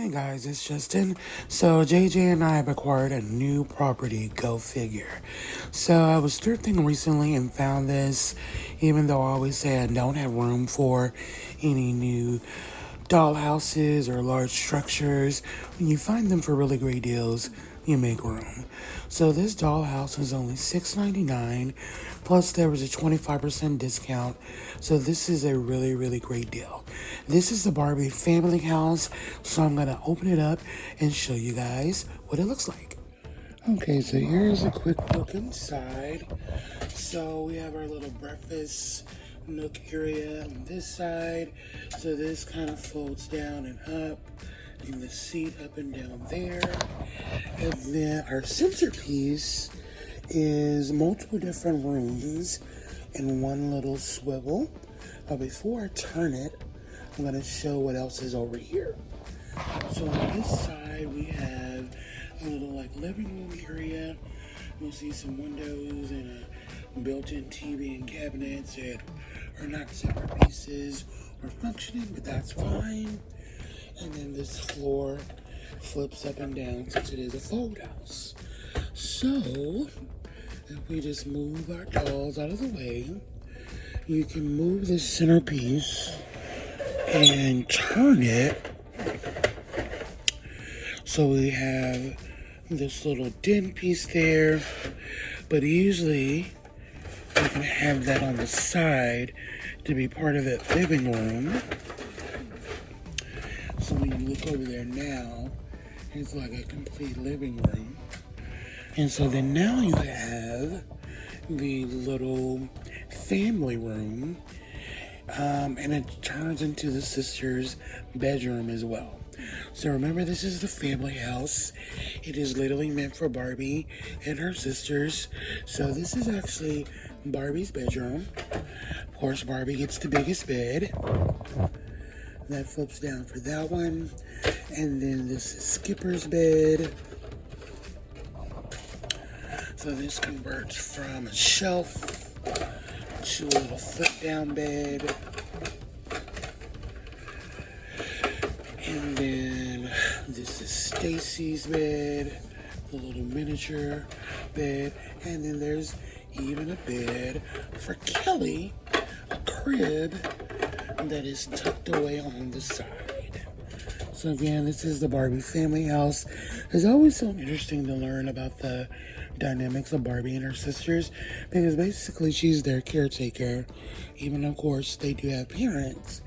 Hey guys, it's Justin. So JJ and I have acquired a new property, go figure. So I was thrifting recently and found this, even though I always say I don't have room for any new dollhouses or large structures. When you find them for really great deals, you make room. So this dollhouse is only $6.99, plus there was a 25% discount. So this is a really great deal. This is the Barbie family house, so I'm gonna open it up and show you guys what it looks like. Okay, so here's a quick look inside. So we have our little breakfast nook area on this side. So this kind of folds down and up, and the seat up and down there. And then our centerpiece is multiple different rooms in one little swivel. But before I turn it, I'm gonna show what else is over here. So on this side we have a little living room area. You'll see some windows and a built-in TV and cabinets that are not separate pieces or functioning, but that's fine. And then this floor flips up and down since it is a fold house. So if we just move our dolls out of the way, you can move this centerpiece and turn it. So we have this little den piece there, but usually you can have that on the side to be part of that living room. So when you look over there now, it's like a complete living room. And so then now you have the little family room, and it turns into the sister's bedroom as well. So remember, this is the family house. It is literally meant for Barbie and her sisters. So this is actually Barbie's bedroom. Of course, Barbie gets the biggest bed. That flips down for that one. And then this is Skipper's bed. So this converts from a shelf to a little flip-down bed. And then this is Stacy's bed, the little miniature bed. And then there's even a bed for Kelly, a crib that is tucked away on the side. So again, this is the Barbie family house. It's always so interesting to learn about the dynamics of Barbie and her sisters, because basically she's their caretaker. Even of course they do have parents,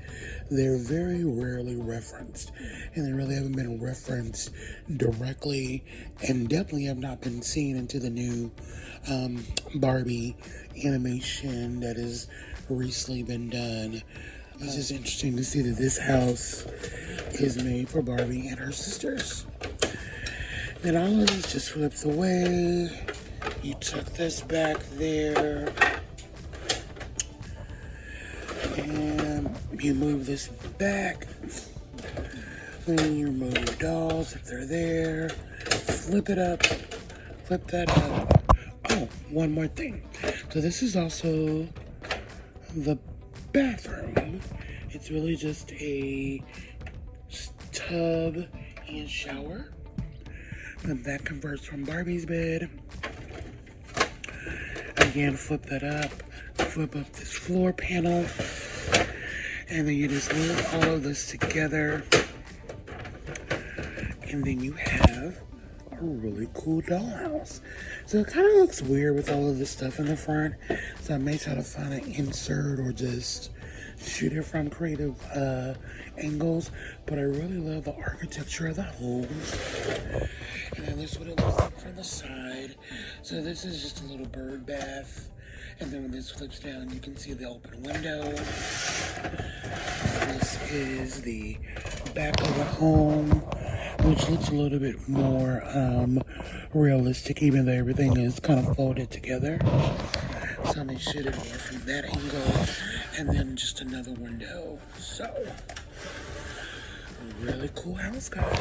they're very rarely referenced, and they really haven't been referenced directly, and definitely have not been seen into the new Barbie animation that has recently been done. It's just interesting to see that this house is made for Barbie and her sisters. Then all of this just flips away. You tuck this back there. And you move this back. Then you remove your dolls if they're there. Flip it up. Flip that up. Oh, one more thing. So this is also the bathroom. It's really just a tub and shower. And that converts from Barbie's bed. Again, flip that up. Flip up this floor panel. And then you just move all of this together. And then you have a really cool dollhouse. So it kind of looks weird with all of this stuff in the front. So I may try to find an insert or just shoot it from creative angles. But I really love the architecture of the home. And then this is what it looks like from the side. So this is just a little bird bath. And then when this flips down, you can see the open window. This is the back of the home, which looks a little bit more realistic, even though everything is kind of folded together. So let me shoot it more from that angle. And then just another window. So, a really cool house, guys.